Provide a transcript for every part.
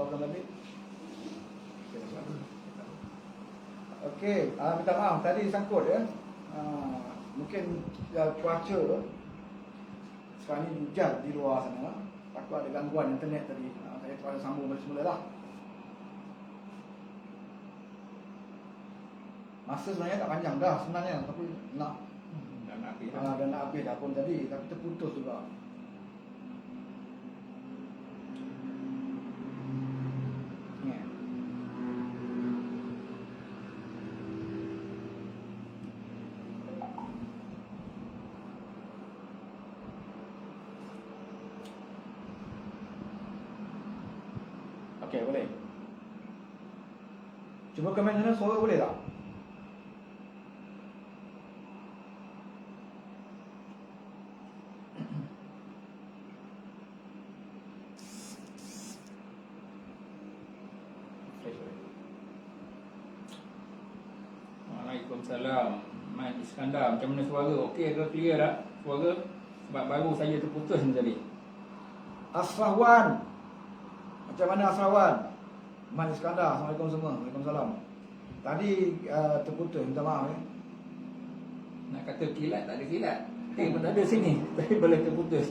keluarkan balik. Okey, minta maaf tadi sangkut ya. Mungkin cuaca sekarang ni hujan di luar sana. Takut ada gangguan internet tadi. Saya terus sambung balik semula lah. Masa sebenarnya tak panjang dah sebenarnya, tapi nak dan nak habis dah pun tadi, tapi terputus juga. Okey, boleh. Cuba komen sana suara boleh tak? Waalaikumsalam. Mat Iskandar, macam mana suara? Okey ke, clear tak suara? Sebab baru saja terputus ni tadi. Asrawan. Macam mana Asrawan? Mat Iskandar, Assalamualaikum semua. Waalaikumsalam. Tadi terputus, minta maaf ya. Nak kata kilat, tak ada kilat. Pun ada sini, tapi boleh terputus.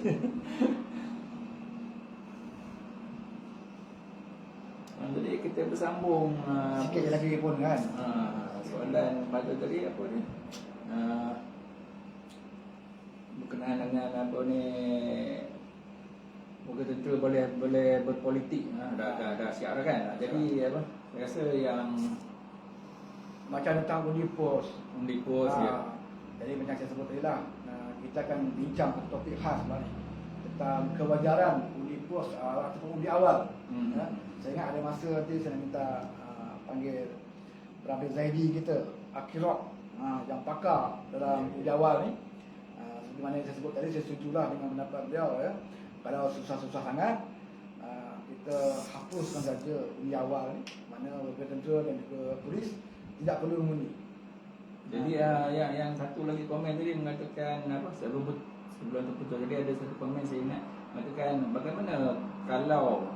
Jadi kita bersambung sikit je lagi pun kan. Soalan pada tadi apa ni? Berkenaan dengan apa ni, moga tentera boleh berpolitik. Dah siap dah kan. Jadi apa? Saya rasa yang macam tentang undi pos ya. Jadi macam saya sebut tadi lah, kita akan bincang topik khas sebenarnya tentang kewajaran undi pos ataupun undi awal. Saya ingat ada masa nanti saya nak minta panggil Rafiq Zaidi kita, Akhirat, yang pakar dalam undi awal ni. Seperti mana yang saya sebut tadi, saya setujulah dengan pendapat beliau ya. Kalau susah-susah sangat, kita hapuskan saja undi awal ni, mana warga tentera dan juga polis tidak perlu mengundi. Jadi yang satu lagi komen tadi mengatakan apa, sebelum terputus tadi ada satu komen saya ingat mengatakan bagaimana kalau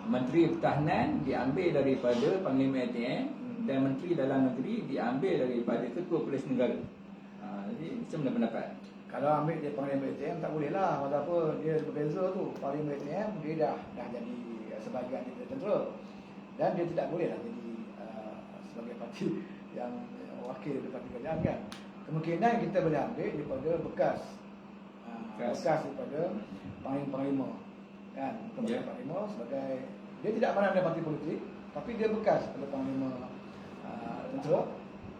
Menteri Pertahanan diambil daripada Panglima ATM dan Menteri Dalam Negeri diambil daripada Ketua Polis Negara. Jadi macam mana pendapat? Kalau ambil dia Panglima ATM tak boleh lah. Pasal apa, dia berbeza tu. Panglima ATM dia dah jadi sebahagian daripada tentera, dan dia tidak boleh lah jadi sebagai parti yang wakil daripada parti kerajaan kan. Kemungkinan kita boleh ambil daripada bekas daripada Panglima kan. Panglima sebagai, dia tidak pernah ada parti politik, tapi dia bekas daripada Panglima tentera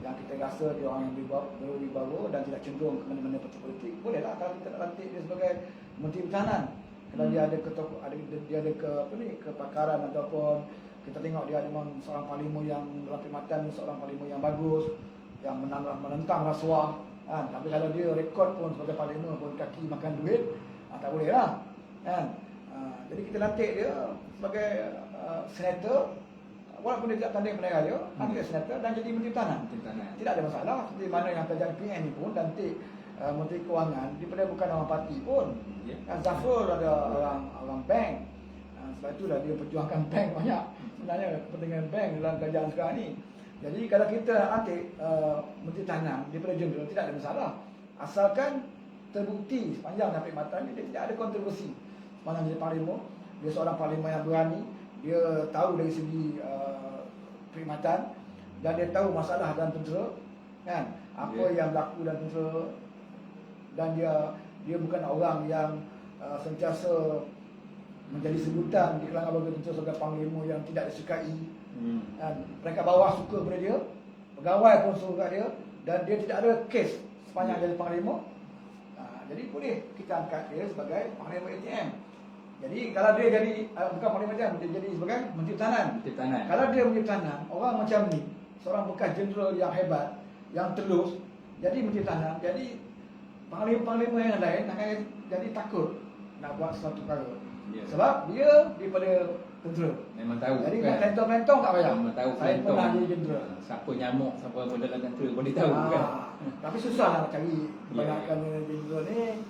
yang kita rasa dia orang yang berwibawa dan tidak cenderung ke mana-mana parti politik. Bolehlah kalau kita nak lantik dia sebagai Menteri Pertahanan. Kalau dia ada kepakaran ataupun kita tengok dia memang seorang parlimen yang dalam perkhidmatan, seorang parlimen yang bagus, yang menentang rasuah kan. Tapi kalau dia rekod pun sebagai parlimen pun kaki makan duit, tak boleh lah kan. Jadi kita lantik dia sebagai senator, walaupun dia tak tanding pendengar dia, ambil senator dan jadi Menteri Pertahanan. Tidak ada masalah. Seperti mana yang kerajaan PN ni pun lantik Menteri Kewangan daripada bukan orang parti pun. Kan Zafrul ada orang bank. Sebab itulah dia perjuangkan bank banyak. Sebenarnya kepentingan bank dalam kerajaan sekarang ni. Jadi kalau kita lantik Menteri Pertahanan daripada jeneral, tidak ada masalah. Asalkan terbukti sepanjang sampai mata ni dia tidak ada kontroversi. Sepanjang jadi parlimen, dia seorang parlimen yang berani, dia tahu dari segi perkhidmatan dan dia tahu masalah dalam tentera kan, apa yang berlaku dalam tentera, dan dia bukan orang yang sentiasa menjadi sebutan di kalangan warga tentera sebagai panglima yang tidak disukai. Mereka bawah suka kepada dia, pegawai pun suka dia, dan dia tidak ada kes sepanjang jadi panglima. Jadi boleh kita angkat dia sebagai Panglima ATM. Jadi kalau dia jadi bukan Panglima ATM, dia jadi sebagai Menteri Pertahanan. Kalau dia Menteri Pertahanan, orang macam ni, seorang bekas jeneral yang hebat, yang telus, jadi Menteri Pertahanan, jadi panglima-panglima yang lain akan jadi takut nak buat sesuatu perkara. Sebab dia daripada tentera. Memang tahu. Jadi nak lentong-lentong tak payah. Memang tahu. Saya pernah jadi jendera. Siapa nyamuk, siapa dalam tentera boleh tahu kan. Tapi susah nak cari kebanyakan jendera ni.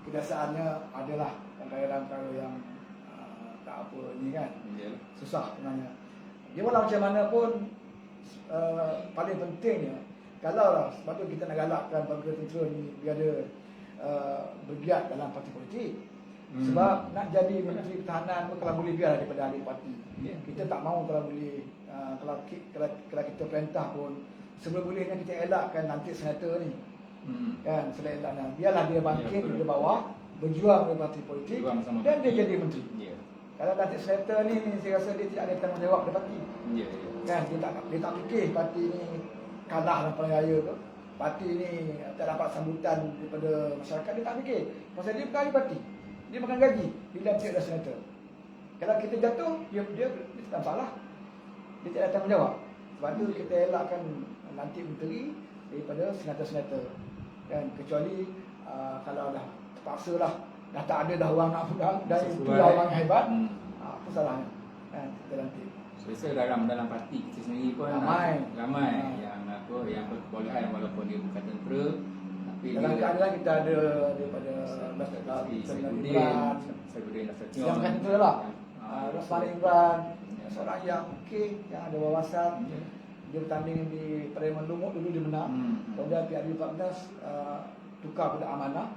Kebiasaannya adalah perkara-perkara yang tak apa ni kan. Ya. Susah sebenarnya. Dia walau macam mana pun paling pentingnya kalau lah sebab tu kita nak galakkan bangsa tentera ni biar dia bergiat dalam parti politik. Sebab nak jadi menteri pertahanan pun kalau boleh biar daripada ahli parti. Kita tak mahu kalau boleh kalau kita perintah pun sebelum bolehnya kita elakkan nanti senator ni. Kan selelaknya biarlah dia bangkit dari bawah berjuang di parti politik dan dia jadi menteri. Kalau nanti senator ni saya rasa dia tidak ada tanggungjawab dari parti. Kan dia tak fikir parti ni kalah dalam pilihan raya ke. Parti ni tak dapat sambutan daripada masyarakat, dia tak fikir. Pasal dia bukan ahli parti. Dia makan gaji bila dia ada senator. Kalau kita jatuh, dia tak salah. Dia tak ada tanggungjawab. Sebab tu kita elakkan nanti menteri daripada senator-senator. Kan kecuali kalau dah terpaksa lah, dah tak ada dah orang nak pegang dan itu orang hebat, apa salahnya? Kan kita nanti. Biasa dalam parti kita sendiri pun ramai yang berkebolehan walaupun dia bukan tentera, tapi dalam keadaan kita ada daripada Saifuddin Nasution yang bukan tentera lah, Rosman Imran, seorang yang okey, yang ada wawasan. Dia bertanding di Parlimen Lumut, dulu dia menang. Kemudian PRD 14 tukar pada amanah.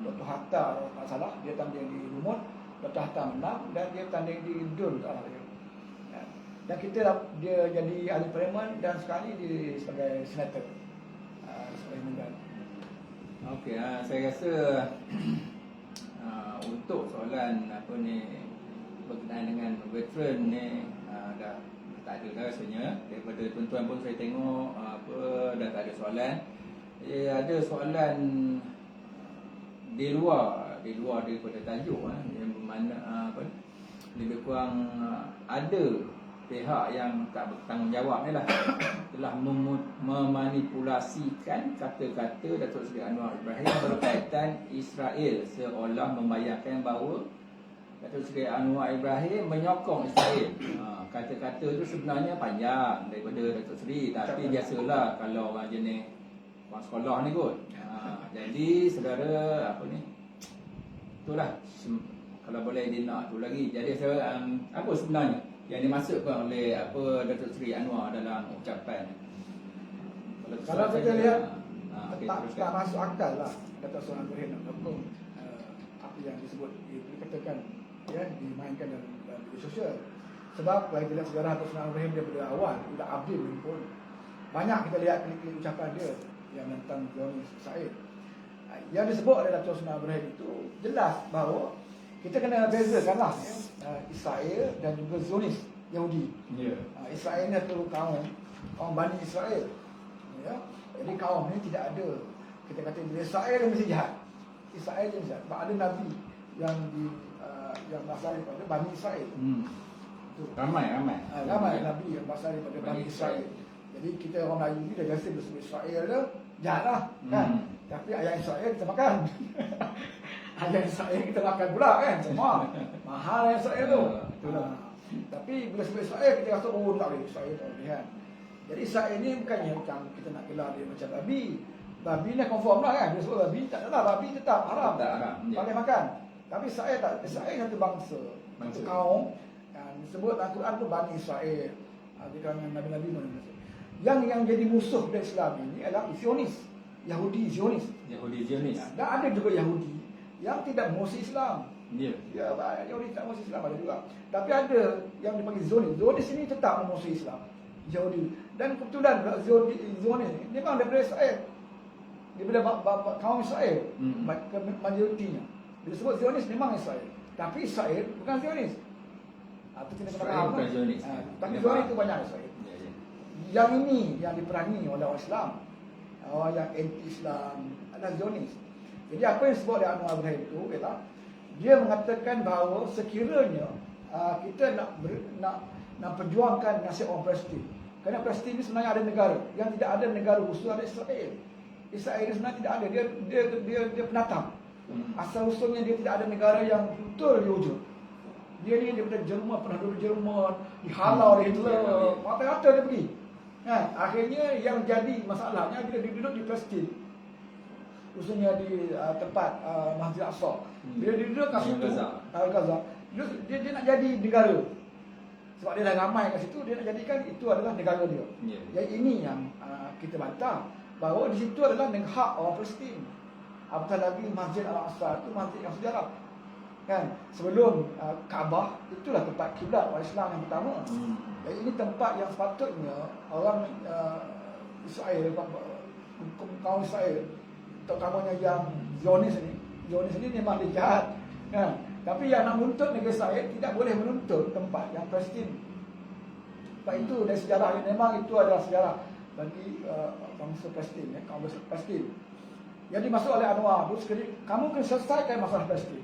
Dr. Hatta kalau tak salah, dia tanding di Lumut. Dr. Hatta menang dan dia bertanding di Dun. Dan dia jadi ahli parlimen dan sekarang ni dia sebagai senator. Sebagai menteri. Okey, saya rasa untuk soalan apa ni berkenaan dengan veteran ni dah tak ada dah rasanya. Daripada tuan-tuan pun saya tengok dah tak ada soalan. Ada soalan di luar daripada tajuk yang bermakna lebih kurang ada pihak yang tak bertanggungjawab ni lah telah memanipulasikan kata-kata Datuk Seri Anwar Ibrahim berkaitan Israel seolah membayangkan bahawa Datuk Seri Anwar Ibrahim menyokong Israel. Kata-kata tu sebenarnya panjang daripada Datuk Seri, tapi biasalah kalau orang jenis orang sekolah ni kot. Jadi saudara itulah kalau boleh dia nak tu lagi. Jadi saya apa sebenarnya yang dimaksudkan oleh Datuk Seri Anwar dalam ucapan? Kalau kita lihat tak masuk akal lah Datuk Seri Anwar Ibrahim apa yang disebut dikatakan dimainkan dalam media sosial. Sebab kalau kita lihat sejarah Datuk Seri Anwar Ibrahim daripada awal sudah Abdul pun banyak kita lihat klik-klik ucapan dia yang tentang Zionis Israel. Yang disebut oleh Datuk Seri Anwar Ibrahim itu jelas bahawa kita kena bezakanlah Israel dan juga Zionis Yahudi. Israel ni tu kaum Bani Israel. Jadi kaum ni tidak ada kita kata Israel yang mesti jahat. Israel yang jahat. Sebab ada Nabi yang yang berasal daripada Bani Israel. Ramai Nabi yang berasal daripada Bani Israel. Jadi kita orang Melayu ni dah biasa bersebut Israel dah jahat lah kan. Tapi ayam Israel kita makan. Ayam Israel kita makan pula kan. Semua mahal ayam Israel tu. Tapi bila sebut Israel kita rasa tak boleh Israel tak boleh kan. Jadi Israel ni bukannya macam kita nak gelar dia macam babi. Babi ni confirm lah kan. Bila sebut babi tak adalah, babi tetap haram. Boleh makan. Tapi Israel tak. Israel satu bangsa. Satu kaum. Disebut dalam Quran tu Bani Israel. Di kalangan Nabi-Nabi mana. Yang jadi musuh dari Islam ini adalah Zionis. Yahudi Zionis. Dan ada juga Yahudi yang tidak menguasai Islam. Ya, Yahudi tak menguasai Islam ada juga. Tapi ada yang dipanggil Zionis. Zionis ini tetap menguasai Islam. Yahudi. Dan kebetulan Zionis ni memang daripada Israel. Daripada kaum Israel. Majoritinya. Bila sebut Zionis memang Israel. Tapi Israel bukan Zionis. Itu kena faham. Tapi Zionis itu banyak Israel. Yang ini yang diperangi oleh orang Islam. Orang yang anti-Islam adalah Zionis. Jadi apa yang disebut oleh Anwar Ibrahim itu ialah dia mengatakan bahawa sekiranya kita nak perjuangkan nasib orang Palestin. Kerana Palestin ini sebenarnya ada negara. Yang tidak ada negara khusus ada Israel. Israel ini sebenarnya tidak ada. Dia penatang. Asal usulnya dia tidak ada negara yang betul dia wujud. Dia ni daripada Jerman, pernah duduk Jerman, dihalau oleh Hitler, mata-mata dia pergi. Akhirnya yang jadi masalahnya bila dia duduk di Palestin, khususnya di tempat Masjid Al-Aqsa. Bila dia duduk kat situ, Gaza, Dia nak jadi negara. Sebab dia dah ramai kat situ, dia nak jadikan itu adalah negara dia. Jadi ini yang kita bantah, bahawa di situ adalah hak orang Palestin. Apatah lagi Masjid Al-Aqsa itu masjid yang sejarah. Kan? Sebelum Kaabah, itulah tempat kiblat orang Islam yang pertama. Jadi ini tempat yang sepatutnya orang Israel, hukum kaum Israel, terutamanya yang Zionis ini memang dia jahat. Kan? Tapi yang nak menuntut negeri Israel tidak boleh menuntut tempat yang Palestin. Sebab itu dari sejarah ini, memang itu adalah sejarah bagi bangsa Palestin, kaum Palestin. Jadi masuk oleh Anwar tu sekali, kamu kena selesaikan masalah Palestin.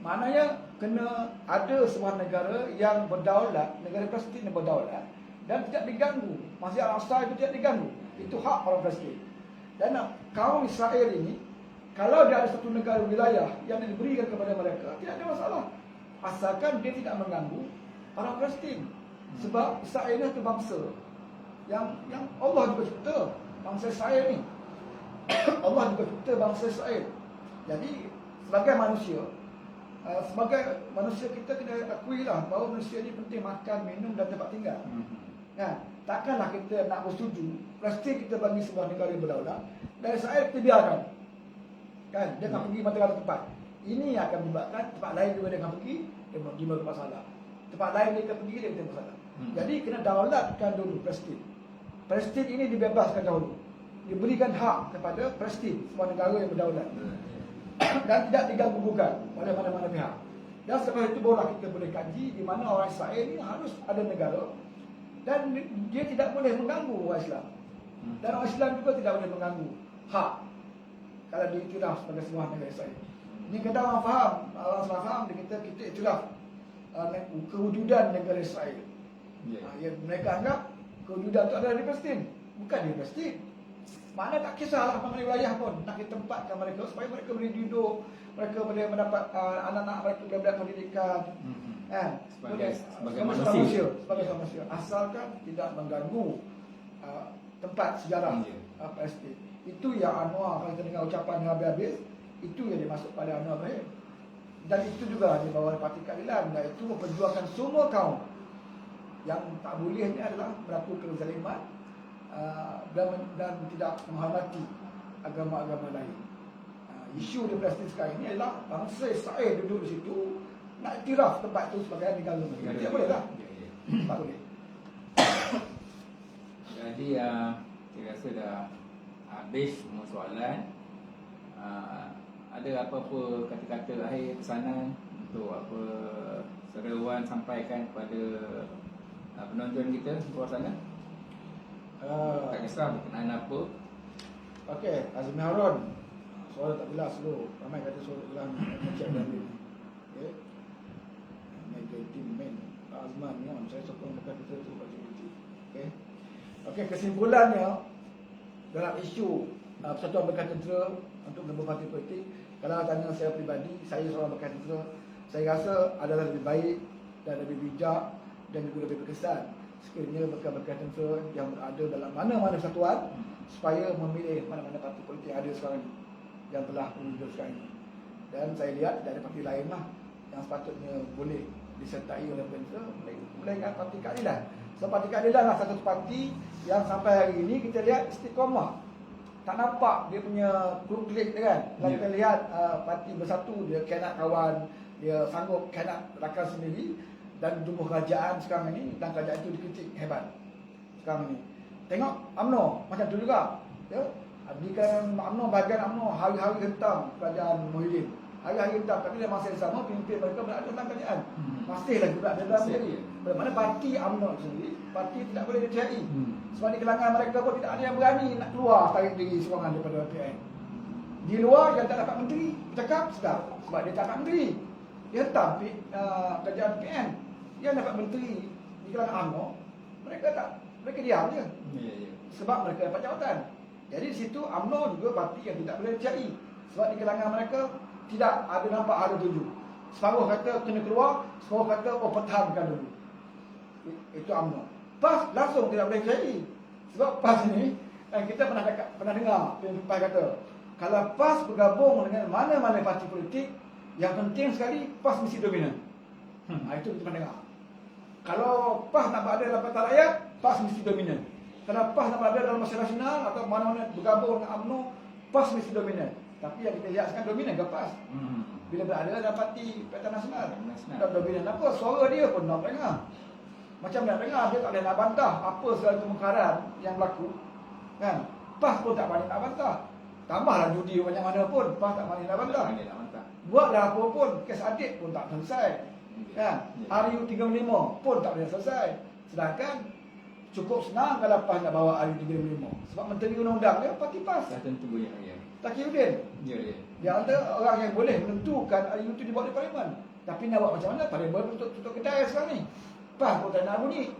Maknanya kena ada sebuah negara yang berdaulat, negara Palestin yang berdaulat dan tidak diganggu. Masjid Al-Aqsa itu tidak diganggu. Itu hak orang Palestin. Dan kaum Israel ini, kalau dia ada satu negara wilayah yang diberikan kepada mereka, tidak ada masalah. Asalkan dia tidak mengganggu orang Palestin. Sebab Israel ini satu bangsa yang Allah juga cipta bangsa Israel ni. Allah juga cipta bangsa Israel. Jadi sebagai manusia kita kena akuilah bahawa manusia ni penting makan, minum dan tempat tinggal. Kan? Takkanlah kita nak bersetuju Palestin kita bagi sebuah negara yang berdaulat dan Israel kita biarkan. Kan? Dia akan pergi mana-mana tempat. Ini akan menyebabkan tempat lain juga dia akan pergi, dia bermasalah. Tempat lain dia akan pergi, dia bermasalah. Jadi kena daulatkan dulu Palestin. Palestin ini dibebaskan dahulu. Diberikan hak kepada Palestin, sebuah negara yang berdaulat. Dan tidak diganggu-gugat oleh mana-mana pihak. Dan setelah itu barulah kita boleh kaji di mana orang Israel ini harus ada negara dan dia tidak boleh mengganggu orang Islam. Dan orang Islam juga tidak boleh mengganggu hak kalau diiktiraf sebagai sebuah negara Israel. Ini kadang orang faham, orang salah faham kita iktiraf kewujudan negara Israel. Mereka anggap kewujudan itu adalah di Palestin, bukan di Palestin. Mana tak kisahlah mengenai wilayah pun, nak kita tempatkan mereka supaya mereka boleh duduk, mereka boleh mendapat anak-anak mereka boleh mendapat pendidikan. Sebagai manusia. Asalkan tidak mengganggu tempat sejarah Palestin. Itu yang Anwar, kalau kita dengar ucapan yang habis-habis, itu yang dimasuk pada Anwar Ibrahim. Dan itu juga di bawah Parti Keadilan, iaitu memperjuangkan semua kaum. Yang tak boleh ni adalah melakukan kezaliman dan tidak menghormati agama-agama lain. Isu di Palestin sekarang ini adalah bangsa Israel duduk di situ nak iktiraf tempat itu sebagai negara. Tidak boleh lah. Tak boleh. Jadi saya rasa dah habis semua soalan. Ada apa-apa kata-kata akhir pesanan untuk apa seruan sampaikan kepada penonton kita luar sana? Tak kisah berkenaan apa. Okey, Azmi Harun. Suara tak jelas dulu. Ramai kata suara dalam macam ni. Okey. Mega team main Azman ni, saya sokong dekat kita tu bagi itu. Okey. Okey, kesimpulannya dalam isu Persatuan Bekas Tentera untuk beberapa parti politik, kalau tanya saya peribadi, saya seorang bekas tentera, saya rasa adalah lebih baik dan lebih bijak dan juga lebih berkesan sekiranya bekas-bekas tentera yang berada dalam mana-mana persatuan supaya memilih mana-mana parti politik yang ada sekarang ini, yang telah muncul sekarang ini. Dan saya lihat tidak ada parti lain lah yang sepatutnya boleh disertai oleh tentera melainkan Parti Keadilan. So Parti Keadilan lah satu parti yang sampai hari ini kita lihat istiqamah. Tak nampak dia punya klik dia kan. Kalau kita lihat parti Bersatu, dia kena kawan, dia sanggup kena rakan sendiri. Dan tubuh kerajaan sekarang ini, dan kerajaan itu dikritik hebat sekarang ini. Tengok UMNO macam tu juga, ya. Di kalangan UMNO, bahagian UMNO hari-hari hentam kerajaan Muhyiddin, hari-hari hentam. Tapi dalam masa yang sama pemimpin mereka berada dalam kerajaan, masihlah juga dalam jadi. Bagaimana parti UMNO sendiri, parti tidak boleh dicari. Sebab di kalangan mereka pun tidak ada yang berani nak keluar tarik diri sokongan daripada PN. Di luar yang tak dapat menteri bercakap sedap, sebab dia tak dapat menteri, dia hentam kerajaan PN. Yang dapat menteri di kalangan UMNO, mereka diam je. Sebab mereka dapat jawatan. Jadi di situ UMNO juga parti yang tidak boleh dicari. Sebab di kalangan mereka tidak ada nampak ada tuju. Separuh kata kena keluar, separuh kata pertahankan dulu. Itu UMNO. PAS langsung tidak boleh dicari. Sebab PAS ni, kita pernah dengar PAS kata, kalau PAS bergabung dengan mana-mana parti politik, yang penting sekali PAS mesti dominan. Itu kita dengar. Kalau PAS nak berada dalam Pakatan Rakyat, PAS mesti dominan. Kalau PAS nak berada dalam Masyarakat Nasional atau mana-mana bergabung dengan UMNO, PAS mesti dominan. Tapi yang kita lihat sekarang dominan ke PAS? Bila berada dalam parti Pakatan Nasional, tak dominan apa? Suara dia pun nak dengar. Macam nak dengar, dia tak boleh nak bantah apa segala kemungkaran yang berlaku. Kan? PAS pun tak berani nak bantah. Tambahlah judi banyak mana pun, PAS tak berani nak bantah. Buatlah apa pun, kes adik pun tak selesai. Kan? RU 35 pun tak boleh selesai. Sedangkan cukup senang kalau PAS nak bawa RU 35. Sebab Menteri Undang-Undang dia parti PAS. Dah tentu ya. Takiuddin. Ya. Dia antara orang yang boleh menentukan RU itu dibawa di Parlimen. Tapi nak buat macam mana? Parlimen tutup kedai sekarang ni. PAS pun tak nak bunyi.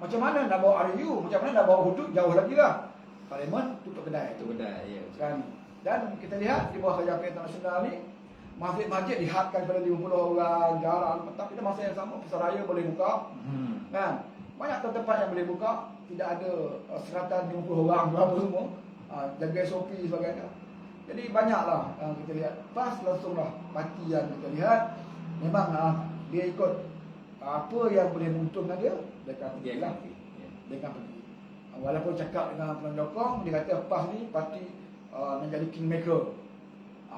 Macam mana nak bawa RU? Macam mana nak bawa hudud? Jauh lagi lah. Parlimen tutup kedai. Ya. Kan? Dan kita lihat di bawah kerajaan internasional ni, masjid-masjid dihadkan kepada 50 orang, jarang. Tapi pada masa yang sama, Pusaraya boleh buka. Kan? Banyak tempat yang boleh buka. Tidak ada seratan 50 orang berapa semua. Jaga SOP sebagainya. Jadi banyaklah kita lihat. PAS langsunglah parti yang kita lihat. Memang dia ikut apa yang boleh menguntungkan dia akan pergi lah. Dia akan pergi. Walaupun cakap dengan penyokong, dia kata PAS ni parti menjadi kingmaker.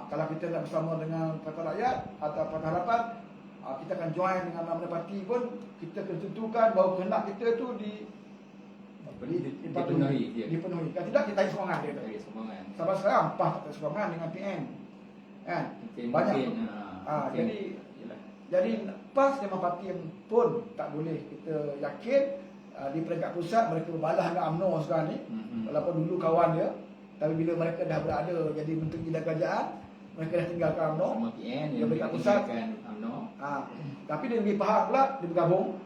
Kalau kita nak bersama dengan Pakatan Rakyat atau Pakatan Harapan, kita akan join dengan mana-mana parti pun, kita kena tentukan bahawa kehendak kita tu dipenuhi. Kalau tidak, kita tarik sokongan dia. Sampai sekarang PAS tak tarik sokongan dengan PM. Kan? Banyak. Jadi PAS memang parti yang pun tak boleh kita yakin di peringkat pusat mereka berbalah dengan UMNO sekarang ni. Walaupun dulu kawan dia, tapi bila mereka dah berada jadi menteri dalam kerajaan, mereka dah tinggalkan UMNO. Dia peringkat pusat UMNO. Tapi dia lebih faham pula, dia bergabung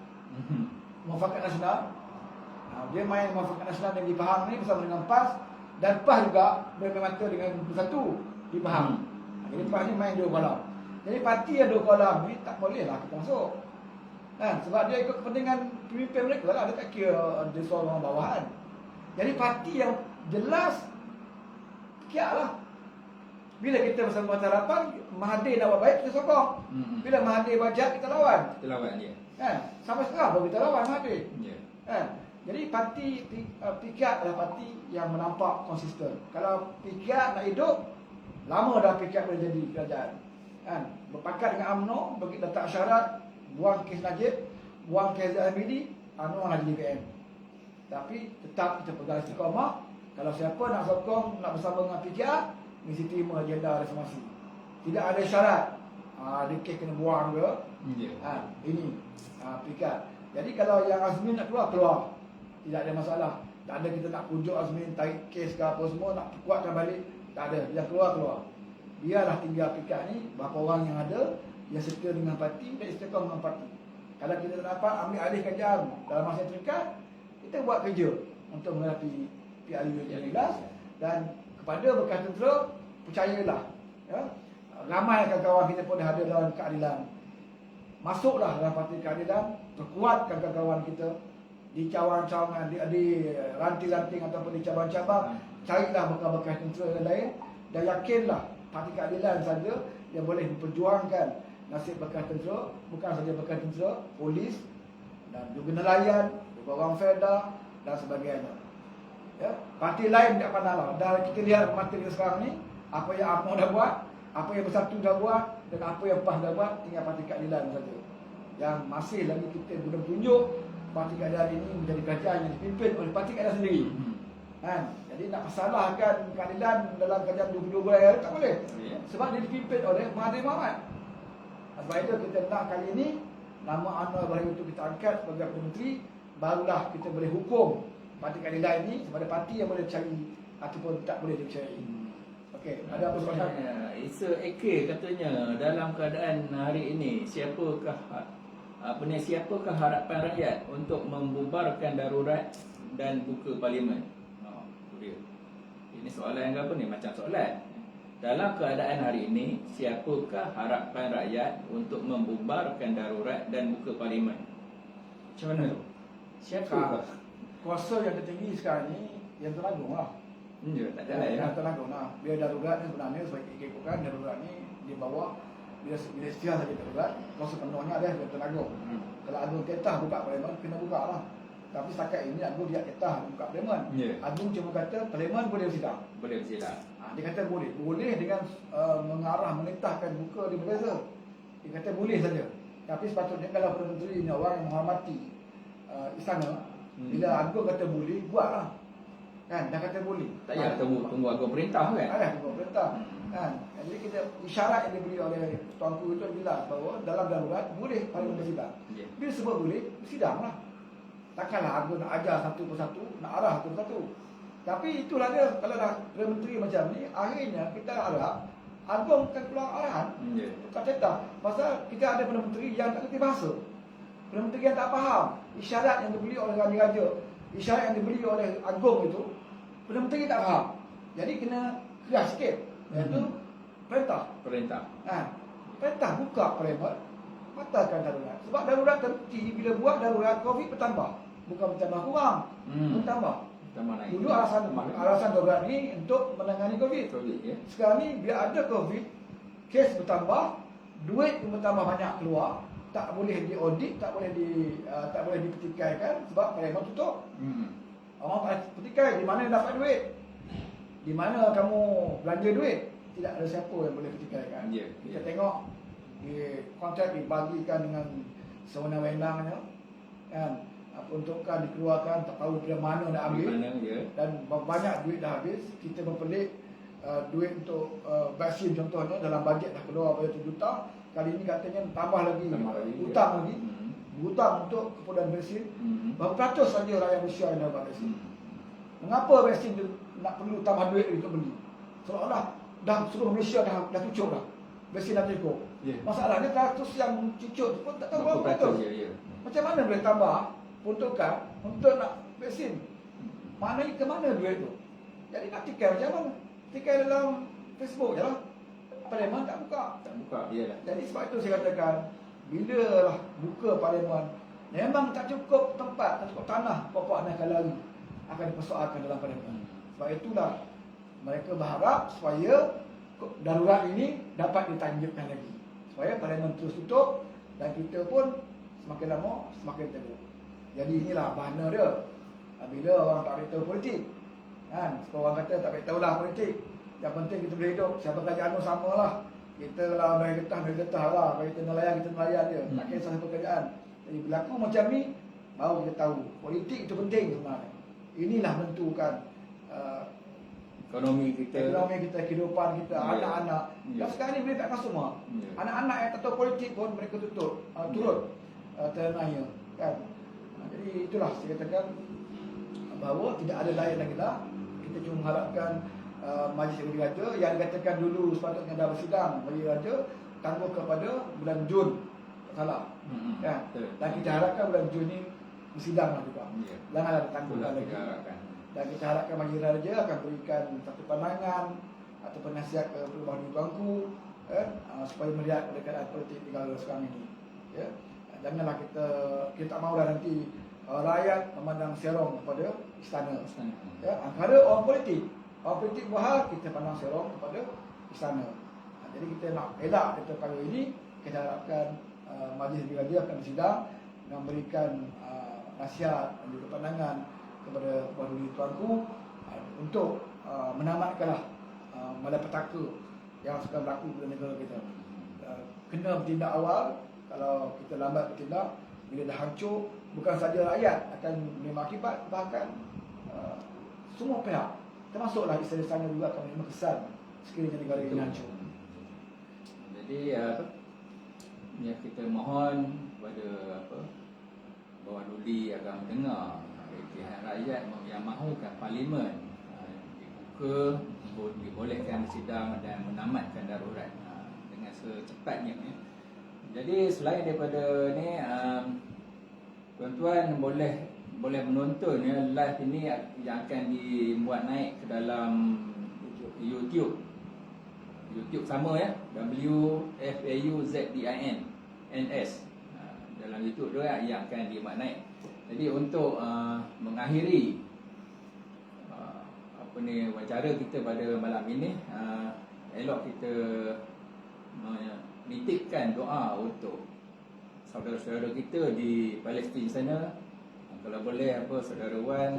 Muafakat Nasional. Dia main Muafakat Nasional yang dipaham ni bersama dengan PAS. Dan PAS juga bermata dengan Bersatu dipaham. Jadi PAS ni main dua kolam. Jadi parti yang dua kolam ni tak bolehlah kita masuk. Kan? Sebab dia ikut kepentingan pemimpin mereka lah. Dia tak kira dia seorang bawahan. Jadi parti yang jelas kiak lah. Bila kita bersama Pakatan Harapan, Mahathir nak buat baik, kita sokong. Bila Mahathir buat jahat, kita lawan. Dia. Kan? Sampai sekarang pun kita lawan Mahathir. Kan? Jadi parti PKR adalah parti yang menampak konsisten. Kalau PKR nak hidup, lama dah PKR boleh jadi kerajaan. Kan? Berpakat dengan UMNO, bagi letak syarat, buang kes Najib, buang kes Zahmidi, UMNO nak jadi PM. Tapi tetap kita pegang istiqamah. Kalau siapa nak sokong, nak bersama dengan PKR, mesti terima agenda reformasi. Tidak ada syarat. Dia kes kena buang ke. Ini PKR. Jadi kalau yang Azmin nak keluar. Tidak ada masalah. Tak ada kita nak pujuk Azmin, tarik kes ke apa semua, nak kuatkan balik. Tak ada. Yang keluar. Biarlah tinggal PKR ni, berapa orang yang ada, yang setia dengan parti dan istiqamah dengan parti. Kalau kita tak dapat ambil alih kerajaan dalam masa yang terdekat, kita buat kerja untuk menghadapi PRU 2019. Dan kepada bekas tentera, percayalah, ya, ramai kawan-kawan kita pun dah ada dalam keadilan. Masuklah dalam parti keadilan, perkuatkan kawan-kawan kita di cawangan-cawangan, di ranting-ranting ataupun di cabang-cabang. Carilah bekas-bekas tentera yang lain dan yakinlah parti keadilan saja yang boleh memperjuangkan nasib bekas tentera, bukan saja bekas tentera, polis dan juga nelayan, juga orang FEDA dan sebagainya. Ya, parti lain tak pandang lah. Dan kita lihat mata kita sekarang ni, apa yang UMNO dah buat, apa yang Bersatu dah buat dan apa yang PAS dah buat, tinggal parti keadilan saja. Yang masih lagi kita belum tunjuk parti keadilan ini menjadi kerajaan yang dipimpin oleh parti keadilan sendiri. Kan? Jadi nak persalahkan keadilan dalam kerajaan 22 bulan tak boleh. Sebab dia dipimpin oleh Mahathir Mohamad. Sebab itu kita nak kali ini nama Anwar Ibrahim itu kita angkat sebagai menteri, barulah kita boleh hukum parti keadilan ini sebagai parti yang boleh cari ataupun tak boleh dipercayai. Okey, ada apa soalan? Isa Eke katanya dalam keadaan hari ini siapakah harapan rakyat untuk membubarkan darurat dan buka parlimen? Ini soalan yang apa ni? Macam soalan. Dalam keadaan hari ini, siapakah harapan rakyat untuk membubarkan darurat dan buka parlimen? Macam mana tu? Siapakah? Kuasa yang tertinggi sekarang ni yang Telangong lah. Tak ada lain lah. Telangong lah. Biar darurat ni sebenarnya sebagai ikutkan darurat ni di bawah bila istilah saja darurat, kalau sepenuhnya ada Tuan Agong. Kalau Agong tetah buka parlimen, kena buka lah. Tapi setakat ini Agong tidak tetah buka parlimen. Agong cuma kata parlimen boleh bersidang. Boleh bersidang. Dia kata boleh. Boleh dengan mengarah, menitahkan buka di berbeza. Dia kata boleh saja. Tapi sepatutnya kalau Perdana Menteri ini orang yang menghormati istana, bila Agong kata boleh, buatlah. Kan, dah kata boleh. Tak payah tunggu Agong perintah kan? Ada tunggu perintah. Kan, jadi kita isyarat yang diberi oleh tuanku itu jelas bahawa dalam darurat boleh parlimen bersidang. Bila sebut boleh, bersidanglah. Takkanlah Agong nak ajar satu persatu, nak arah satu persatu. Tapi itulah dia, kalau dah Perdana Menteri macam ni, akhirnya kita harap Agong akan keluar arahan. Tukar cetak. Pasal kita ada Perdana Menteri yang tak kerti bahasa. Perdana Menteri yang tak faham isyarat yang diberi oleh raja-raja, isyarat yang diberi oleh Agong itu, Perdana Menteri tak faham. Jadi kena keras sikit. Iaitu perintah. Perintah buka parlimen, batalkan darurat. Sebab darurat terbukti bila buat darurat, COVID bertambah. Bukan bertambah kurang, bertambah. Dulu alasan darurat ni untuk menangani COVID. Sekarang ni bila ada COVID, kes bertambah, duit pun bertambah banyak keluar, tak boleh diaudit, tak boleh dipertikaikan sebab parlimen tutup. Orang petikai, di mana dapat duit? Di mana kamu belanja duit? Tidak ada siapa yang boleh pertikaikan. Kita tengok kontrak dibagikan dengan sewenang-wenangnya, kan? Peruntukan dikeluarkan, tak tahu dari mana nak ambil, dan banyak duit dah habis. Kita berpelik duit untuk vaksin contohnya dalam bajet dah keluar pada 7 juta. Kali ini katanya tambah lagi hutang lagi. Hutang untuk keperluan vaksin. Berapa peratus saja rakyat Malaysia yang dapat vaksin? Mengapa vaksin nak perlu tambah duit untuk beli? Seolah-olah dah seluruh Malaysia dah cukup dah. Vaksin dah cukup. Masalahnya peratus yang cukup pun tak tahu berapa peratus. Macam mana boleh tambah peruntukan untuk nak vaksin? Maknanya ke mana duit tu? Jadi nak tikai macam mana? Tikai dalam Facebook je lah. Parlimen tak buka. Jadi sebab itu saya katakan, bila lah buka parlimen, memang tak cukup tempat, tak cukup tanah pokok akan lari akan dipersoalkan dalam parlimen. Sebab itulah mereka berharap supaya darurat ini dapat ditanjutkan lagi, supaya parlimen terus tutup dan kita pun semakin lama semakin teruk. Jadi inilah bahana dia. Bila orang tak beritahu politik, kan? Sebab orang kata tak beritahulah politik. Yang penting kita boleh hidup. Siapa kerajaan pun sama lah. Kita lah dari getah lah. Kalau kita nelayan je. Tak kisah siapa kerajaan. Jadi berlaku macam ni, baru kita tahu politik itu penting sebenarnya. Inilah menentukan ekonomi kita, kehidupan kita, anak-anak. Dan sekarang ni mereka tak semua. Anak-anak yang tak tahu politik pun mereka turut ternaya, kan? Jadi itulah saya katakan bahawa tidak ada lain lagi lah. Kita cuma mengharapkan Majlis Negeri Raja yang dikatakan dulu sepatutnya dah bersidang Majlis Raja tangguh kepada bulan Jun, tak salah, kan? Dan kita harapkan bulan Jun ni bersidang lah juga. Jangan ada tangguhkan lagi. Dan kita harapkan Majlis Raja akan berikan satu pandangan ataupun nasihat ke perubahan tuanku, supaya melihat keadaan politik negara sekarang ini. Ya. Janganlah kita tak mahulah nanti rakyat memandang serong kepada istana. Ya, antara orang politik berhal kita pandang serong kepada istana. Jadi kita nak elak daripada perkara ini. Kita harapkan Majlis Negeri Raja akan bersidang dan memberikan nasihat dan juga pandangan kepada penduduk tuanku untuk menamatkanlah malapetaka yang sekarang berlaku pada negara kita. Kena bertindak awal. Kalau kita lambat bertindak, bila dah hancur, bukan saja rakyat akan menerima akibat, bahkan semua pihak, termasuklah istana-istana juga akan menerima kesan sekiranya negara ini hancur. Jadi ya, kita mohon kepada bawah duli agar mendengar pihak rakyat yang mahukan parlimen dibuka, dibolehkan bersidang dan menamatkan darurat dengan secepatnya. Jadi selain daripada ni, tuan-tuan boleh menonton live ini yang akan dibuat naik ke dalam YouTube sama ya, WFAUZDIN NS dalam YouTube tu yang akan dibuat naik. Jadi untuk mengakhiri wawancara kita pada malam ini, elok kita nitipkan doa untuk saudara-saudara kita di Palestin sana. Kalau boleh apa saudara Wan,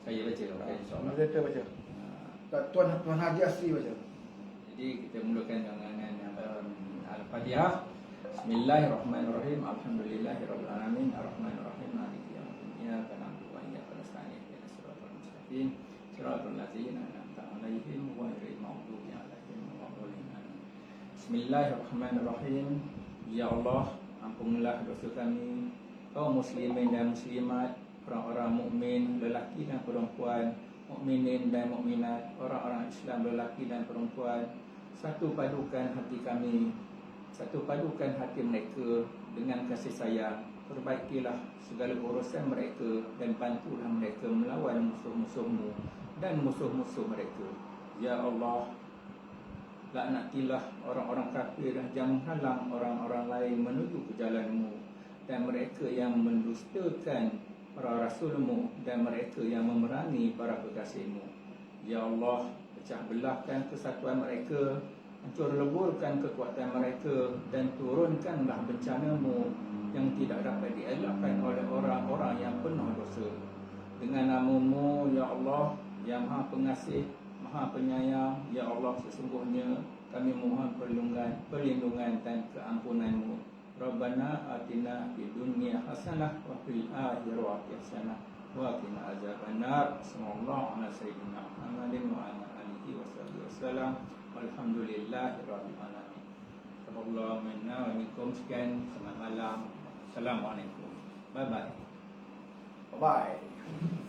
saya baca insya-Allah. Moderator baca. Tuan Haji Asri baca. Jadi kita mulakan dengan Al-Fatihah. Bismillahirrahmanirrahim. Alhamdulillahirabbil alamin arrahmanirrahim maliki yaumiddin. Iyyaka na'budu wa iyyaka nasta'in ihdinas siratal mustaqim siratal ladzina an'amta 'alaihim ghairil maghdubi 'alaihim waladdallin. Bismillahirrahmanirrahim. Ya Allah, ampunilah dosa kami, kaum muslimin dan muslimat, orang-orang mukmin lelaki dan perempuan, mukminin dan mukminat, orang-orang Islam lelaki dan perempuan. Satu padukan hati kami, satu padukan hati mereka dengan kasih sayang. Perbaikilah segala urusan mereka dan bantulah mereka melawan musuh-musuhmu dan musuh-musuh mereka. Ya Allah, laknatilah orang-orang kafir yang menghalang orang-orang lain menuju ke jalan-Mu, dan mereka yang mendustakan para rasul-Mu, dan mereka yang memerangi para kekasih-Mu. Ya Allah, pecah belahkan kesatuan mereka, hancur leburkan kekuatan mereka, dan turunkanlah bencana-Mu yang tidak dapat dielakkan oleh orang-orang yang penuh dosa. Dengan nama-Mu, Ya Allah, yang Maha Pengasih, Maha Penyayang, Ya Allah, sesungguhnya kami mohon perlindungan dan keampunan-Mu. Rabbana atina fid dunya hasanah wa fil akhirati hasanah wa qina azabannar. Sallallahu ala sayyidina Muhammadin wa ala alihi wasallam. Walhamdulillahirabbil alamin. Allahu minna wa minkum. Sekian, selamat malam. Assalamualaikum. Bye bye. Bye bye.